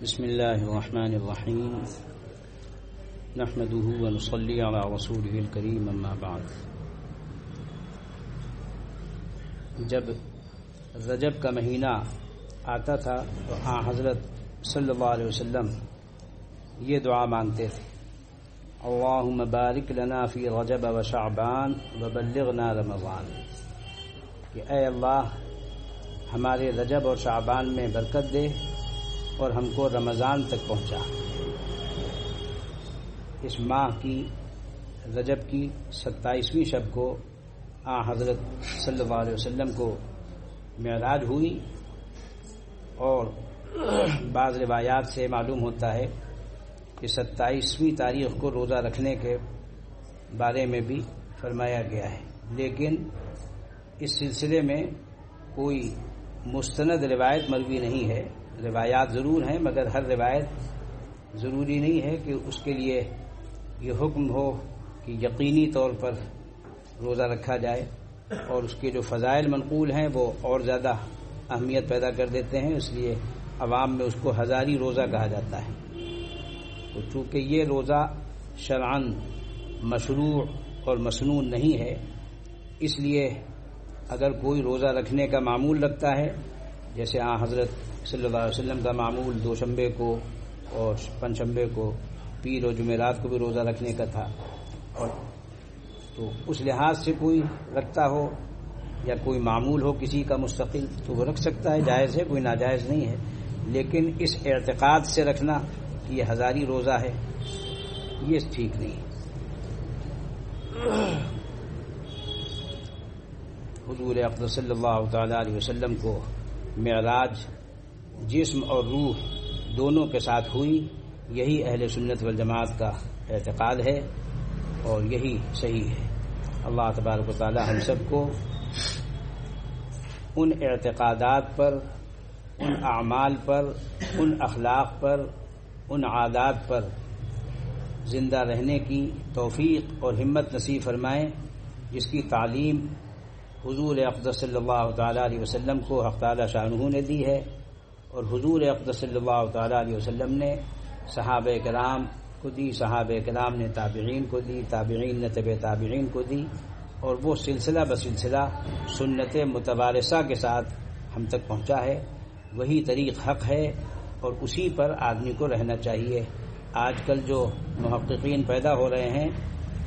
بسم الله الرحمن الرحيم نحمده ونصلي على رسوله الكريم اما بعد. جب رجب کا مہینہ آتا تھا تو حضرت صلی اللہ علیہ وسلم یہ دعا مانگتے تھے: اللہم بارک لنا فی رجب و شعبان وبلغنا رمضان، کہ اے اللہ ہمارے رجب اور شعبان میں برکت دے اور ہم کو رمضان تک پہنچا. اس ماہ کی رجب کی 27ویں شب کو حضرت صلی اللہ علیہ وسلم کو معراج ہوئی، اور بعض روایات سے معلوم ہوتا ہے کہ 27ویں تاریخ کو روزہ رکھنے کے بارے میں بھی فرمایا گیا ہے، لیکن اس سلسلے میں کوئی مستند روایت مروی نہیں ہے. روایات ضرور ہیں مگر ہر روایت ضروری نہیں ہے کہ اس کے لیے یہ حکم ہو کہ یقینی طور پر روزہ رکھا جائے، اور اس کے جو فضائل منقول ہیں وہ اور زیادہ اہمیت پیدا کر دیتے ہیں، اس لیے عوام میں اس کو ہزاری روزہ کہا جاتا ہے. تو چونکہ یہ روزہ شرعاً مشروع اور مسنون نہیں ہے، اس لیے اگر کوئی روزہ رکھنے کا معمول رکھتا ہے، جیسے حضرت صلی اللہ علیہ وسلم کا معمول دوشنبے کو اور پنجشنبے کو، پیر اور جمعرات کو بھی روزہ رکھنے کا تھا، اور تو اس لحاظ سے کوئی رکھتا ہو یا کوئی معمول ہو کسی کا مستقل تو وہ رکھ سکتا ہے، جائز ہے، کوئی ناجائز نہیں ہے. لیکن اس اعتقاد سے رکھنا کہ یہ ہزاری روزہ ہے، یہ ٹھیک نہیں ہے. حضور اقدس صلی اللہ تعالی علیہ وسلم کو معراج جسم اور روح دونوں کے ساتھ ہوئی، یہی اہل سنت والجماعت کا اعتقاد ہے اور یہی صحیح ہے. اللہ تبارک و تعالی ہم سب کو ان اعتقادات پر، ان اعمال پر، ان اخلاق پر، ان عادات پر زندہ رہنے کی توفیق اور ہمت نصیب فرمائیں جس کی تعلیم حضور اقدس صلی اللہ تعالی علیہ وسلم کو حق تعالی شانہ نے دی ہے، اور حضور اقدس صلی اللہ تعالی علیہ وسلم نے صحابہ کرام کو دی، صحابہ کرام نے تابعین کو دی، تابعین نے تبع تابعین کو دی، اور وہ سلسلہ بسلسلہ سنت متوارثہ کے ساتھ ہم تک پہنچا ہے. وہی طریق حق ہے اور اسی پر آدمی کو رہنا چاہیے. آج کل جو محققین پیدا ہو رہے ہیں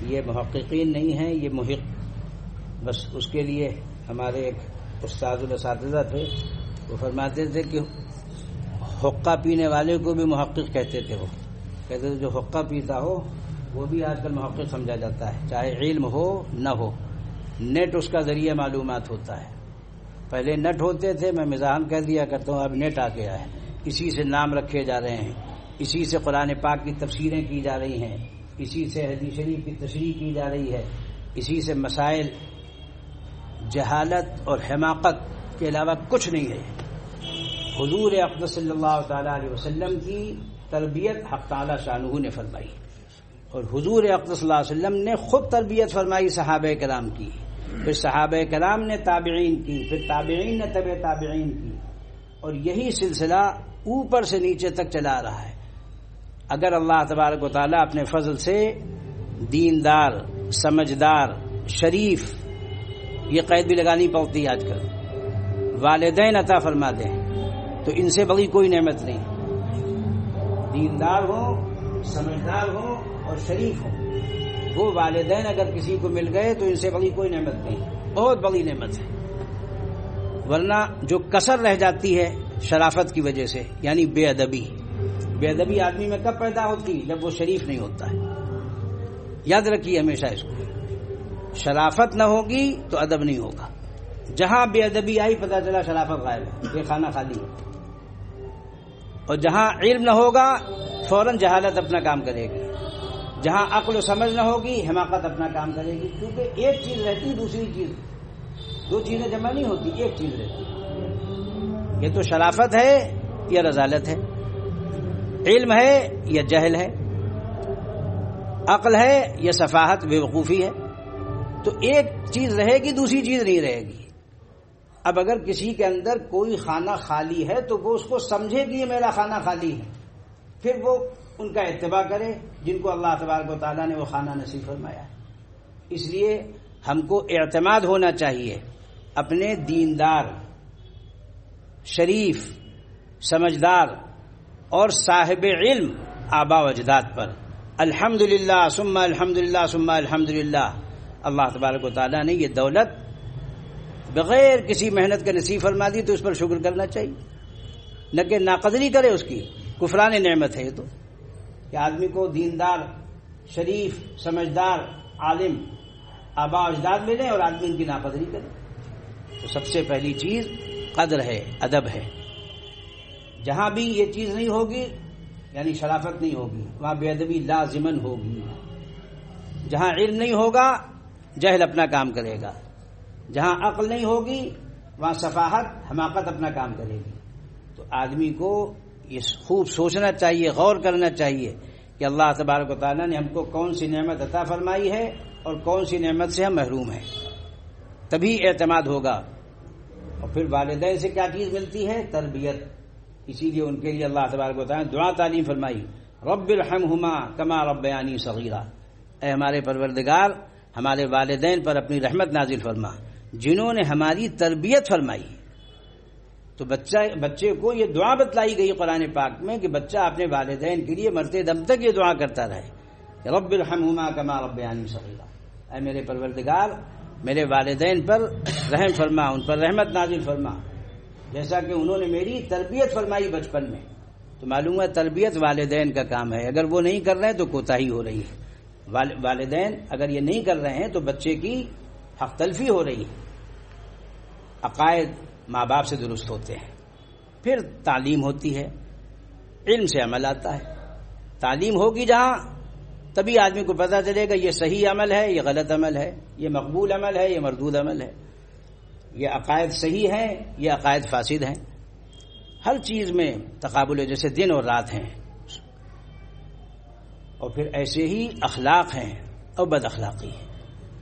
یہ محققین نہیں ہیں، یہ محق. بس اس کے لیے ہمارے ایک استاد الاساتذہ تھے، وہ فرماتے تھے کہ حقہ پینے والے کو بھی محقق کہتے تھے. وہ کہتے تھے جو حقہ پیتا ہو وہ بھی آج کل محقق سمجھا جاتا ہے، چاہے علم ہو نہ ہو. نیٹ اس کا ذریعہ معلومات ہوتا ہے. پہلے نیٹ ہوتے تھے، میں مزاحاً کہہ دیا کرتا ہوں، اب نیٹ آ گیا ہے. اسی سے نام رکھے جا رہے ہیں، اسی سے قرآن پاک کی تفسیریں کی جا رہی ہیں، اسی سے حدیث شریف کی تشریح کی جا رہی ہے، اسی سے مسائل جہالت اور حماقت کے علاوہ کچھ نہیں ہے. حضور اقدس صلی اللہ تعالی علیہ وسلم کی تربیت حق تعالی شانہ نے فرمائی، اور حضور اقدس صلی اللہ علیہ وسلم نے خود تربیت فرمائی صحابہ کرام کی، پھر صحابہ کرام نے تابعین کی، پھر تابعین نے تبع تابعین کی، اور یہی سلسلہ اوپر سے نیچے تک چلا رہا ہے. اگر اللہ تبارک و تعالی اپنے فضل سے دیندار، سمجھدار، شریف، یہ قید بھی لگانی پڑتی ہے آج کل، والدین عطا فرما دیں تو ان سے بڑی کوئی نعمت نہیں. دیندار ہوں، سمجھدار ہوں اور شریف ہوں، وہ والدین اگر کسی کو مل گئے تو ان سے بڑی کوئی نعمت نہیں، بہت بڑی نعمت ہے. ورنہ جو کسر رہ جاتی ہے شرافت کی وجہ سے، یعنی بے ادبی. بے ادبی آدمی میں کب پیدا ہوتی؟ جب وہ شریف نہیں ہوتا ہے. یاد رکھیے ہمیشہ اس کو، شرافت نہ ہوگی تو ادب نہیں ہوگا. جہاں بے ادبی آئی پتہ چلا شرافت غائب ہے، یہ خانہ خالی ہے. اور جہاں علم نہ ہوگا فوراً جہالت اپنا کام کرے گی. جہاں عقل و سمجھ نہ ہوگی حماقت اپنا کام کرے گی. کیونکہ ایک چیز رہتی دوسری چیز، دو چیزیں جمع نہیں ہوتی، ایک چیز رہتی. یہ تو شرافت ہے یا رذالت ہے، علم ہے یا جہل ہے، عقل ہے یا سفاہت بے وقوفی ہے. تو ایک چیز رہے گی دوسری چیز نہیں رہے گی. اب اگر کسی کے اندر کوئی خانہ خالی ہے تو وہ اس کو سمجھے کہ یہ میرا خانہ خالی ہے، پھر وہ ان کا اتباع کرے جن کو اللہ تبارک و تعالیٰ نے وہ خانہ نصیب فرمایا ہے۔ اس لیے ہم کو اعتماد ہونا چاہیے اپنے دیندار، شریف، سمجھدار اور صاحب علم آبا و اجداد پر۔ الحمدللہ ثم الحمدللہ ثم الحمدللہ۔ اللہ تبارک و تعالیٰ نے یہ دولت بغیر کسی محنت کا نصیب فرما دی تو اس پر شکر کرنا چاہیے، نہ کہ ناقدری کرے اس کی۔ کفران نعمت ہے یہ تو، کہ آدمی کو دیندار، شریف، سمجھدار، عالم آبا و اجداد ملے اور آدمی ان کی ناقدری کرے۔ تو سب سے پہلی چیز قدر ہے، ادب ہے۔ جہاں بھی یہ چیز نہیں ہوگی یعنی شرافت نہیں ہوگی، وہاں بے ادبی لازمن ہوگی۔ جہاں علم نہیں ہوگا جہل اپنا کام کرے گا، جہاں عقل نہیں ہوگی وہاں سفاہت، حماقت اپنا کام کرے گی۔ تو آدمی کو یہ خوب سوچنا چاہیے، غور کرنا چاہیے کہ اللہ تبارک و تعالیٰ نے ہم کو کون سی نعمت عطا فرمائی ہے اور کون سی نعمت سے ہم محروم ہیں، تبھی اعتماد ہوگا۔ اور پھر والدین سے کیا چیز ملتی ہے؟ تربیت۔ اسی لیے ان کے لیے اللہ تبارک و تعالیٰ نے دعا تعلیم فرمائی، رب ارحمہما کما ربیانی صغیرا۔ اے ہمارے پروردگار، ہمارے والدین پر اپنی رحمت نازل فرما جنہوں نے ہماری تربیت فرمائی۔ تو بچے کو یہ دعا بتلائی گئی قرآن پاک میں کہ بچہ اپنے والدین کے لیے مرتے دم تک یہ دعا کرتا رہے، رب ارحمہما کما ربیانی صغیرا۔ اے میرے پروردگار، میرے والدین پر رحم فرما، ان پر رحمت نازل فرما جیسا کہ انہوں نے میری تربیت فرمائی بچپن میں۔ تو معلوم ہے تربیت والدین کا کام ہے، اگر وہ نہیں کر رہے ہیں تو کوتاہی ہو رہی ہے۔ والدین اگر یہ نہیں کر رہے ہیں تو بچے کی حق تلفی ہو رہی ہے۔ عقائد ماں باپ سے درست ہوتے ہیں، پھر تعلیم ہوتی ہے، علم سے عمل آتا ہے۔ تعلیم ہوگی جہاں تبھی آدمی کو پتہ چلے گا یہ صحیح عمل ہے، یہ غلط عمل ہے، یہ مقبول عمل ہے، یہ مردود عمل ہے، یہ عقائد صحیح ہیں، یہ عقائد فاسد ہیں۔ ہر چیز میں تقابل ہے، جیسے دن اور رات ہیں۔ اور پھر ایسے ہی اخلاق ہیں اور بد اخلاقی ہے۔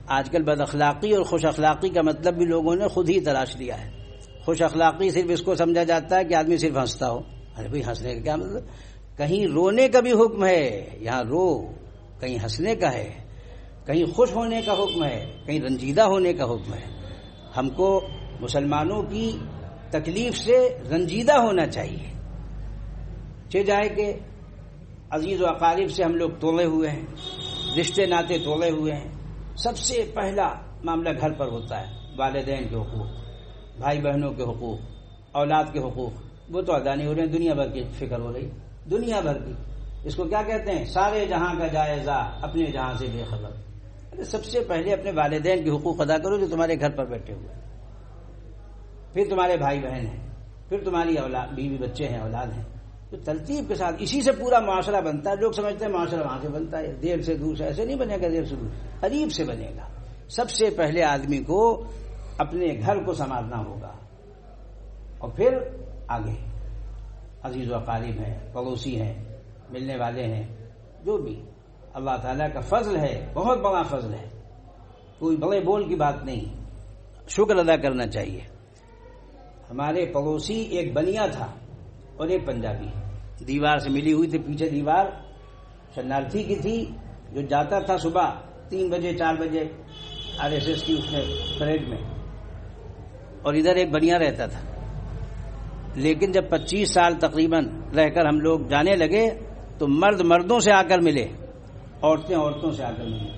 آج کل بد اخلاقی اور خوش اخلاقی کا مطلب بھی لوگوں نے خود ہی تلاش لیا ہے۔ خوش اخلاقی صرف اس کو سمجھا جاتا ہے کہ آدمی صرف ہنستا ہو۔ ارے بھائی ہنسنے کا کیا مطلب؟ کہیں رونے کا بھی حکم ہے، یہاں رو، کہیں ہنسنے کا ہے، کہیں خوش ہونے کا حکم ہے، کہیں رنجیدہ ہونے کا حکم ہے۔ ہم کو مسلمانوں کی تکلیف سے رنجیدہ ہونا چاہیے، چہ جائے کہ عزیز و اقارب سے ہم لوگ توڑے ہوئے ہیں، رشتے ناطے توڑے ہوئے ہیں۔ سب سے پہلا معاملہ گھر پر ہوتا ہے، والدین کے حقوق، بھائی بہنوں کے حقوق، اولاد کے حقوق، وہ تو ادا نہیں ہو رہے ہیں، دنیا بھر کی فکر ہو رہی، دنیا بھر کی۔ اس کو کیا کہتے ہیں؟ سارے جہاں کا جائزہ اپنے جہاں سے بے خبر۔ ارے سب سے پہلے اپنے والدین کے حقوق ادا کرو جو تمہارے گھر پر بیٹھے ہوئے، پھر تمہارے بھائی بہن ہیں، پھر تمہاری اولاد، بیوی بچے ہیں، اولاد ہیں۔ تو ترتیب کے ساتھ اسی سے پورا معاشرہ بنتا ہے۔ لوگ سمجھتے ہیں معاشرہ وہاں سے بنتا ہے، دیر سے دور سے، ایسے نہیں بنے گا، دیر سے دور، قریب سے بنے گا۔ سب سے پہلے آدمی کو اپنے گھر کو سنبھالنا ہوگا اور پھر آگے عزیز و اقارب ہیں، پڑوسی ہیں، ملنے والے ہیں، جو بھی اللہ تعالیٰ کا فضل ہے، بہت بڑا فضل ہے، کوئی بڑے بول کی بات نہیں، شکر ادا کرنا چاہیے۔ ہمارے پڑوسی ایک بنیا تھا اور ایک پنجابی، دیوار سے ملی ہوئی تھی، پیچھے دیوار شرنارتھی کی تھی، جو جاتا تھا صبح 3 بجے 4 بجے RSS کی اس میں پریڈ میں، اور ادھر ایک بنیا رہتا تھا۔ لیکن جب 25 سال تقریباً رہ کر ہم لوگ جانے لگے تو مرد مردوں سے آ کر ملے، عورتیں عورتوں سے آ کر ملی،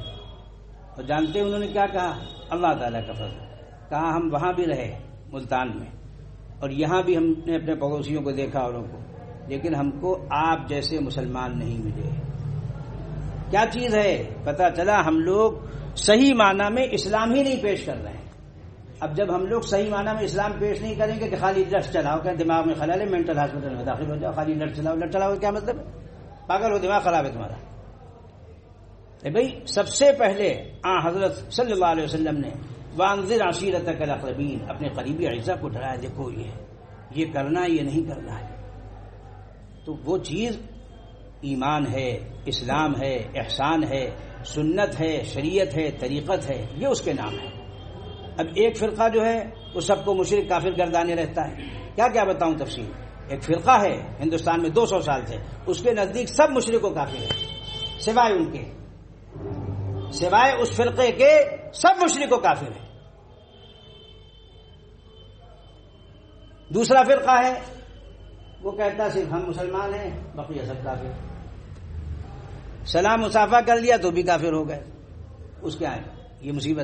اور جانتے انہوں نے کیا کہا؟ اللہ تعالیٰ کا فضل۔ کہا ہم وہاں بھی رہے ملتان میں، اور یہاں بھی ہم نے اپنے پڑوسیوں کو دیکھا اوروں کو، لیکن ہم کو آپ جیسے مسلمان نہیں ملے۔ کیا چیز ہے؟ پتہ چلا ہم لوگ صحیح معنی میں اسلام ہی نہیں پیش کر رہے ہیں۔ اب جب ہم لوگ صحیح معنی میں اسلام پیش نہیں کریں گے کہ خالی لٹ چلاؤ، کہ دماغ میں خلل ہے، مینٹل ہاسپٹل میں داخل ہو جاؤ، خالی لٹ چلاؤ، لٹ چلاؤ کیا مطلب ہے؟ پاگل ہو، دماغ خراب ہے تمہارا۔ بھائی سب سے پہلے حضرت صلی اللہ علیہ وسلم نے وانذر عشیرتک الاقربین، اپنے قریبی اعزاء کو ڈرایا، دیکھو یہ کرنا ہے، یہ نہیں کرنا ہے۔ تو وہ چیز ایمان ہے، اسلام ہے، احسان ہے، سنت ہے، شریعت ہے، طریقت ہے، یہ اس کے نام ہے۔ اب ایک فرقہ جو ہے وہ سب کو مشرک کافر گردانے رہتا ہے، کیا کیا بتاؤں تفصیل۔ ایک فرقہ ہے ہندوستان میں 200 سال سے، اس کے نزدیک سب مشرک و کافر ہیں، سوائے ان کے، سوائے اس فرقے کے سب مشرک و کافر ہیں۔ دوسرا فرقہ ہے وہ کہتا صرف ہم مسلمان ہیں، بقیہ سب کافر، سلام مصافحہ کر لیا تو بھی کافر ہو گئے، اس کے آئے، یہ مصیبت ہے۔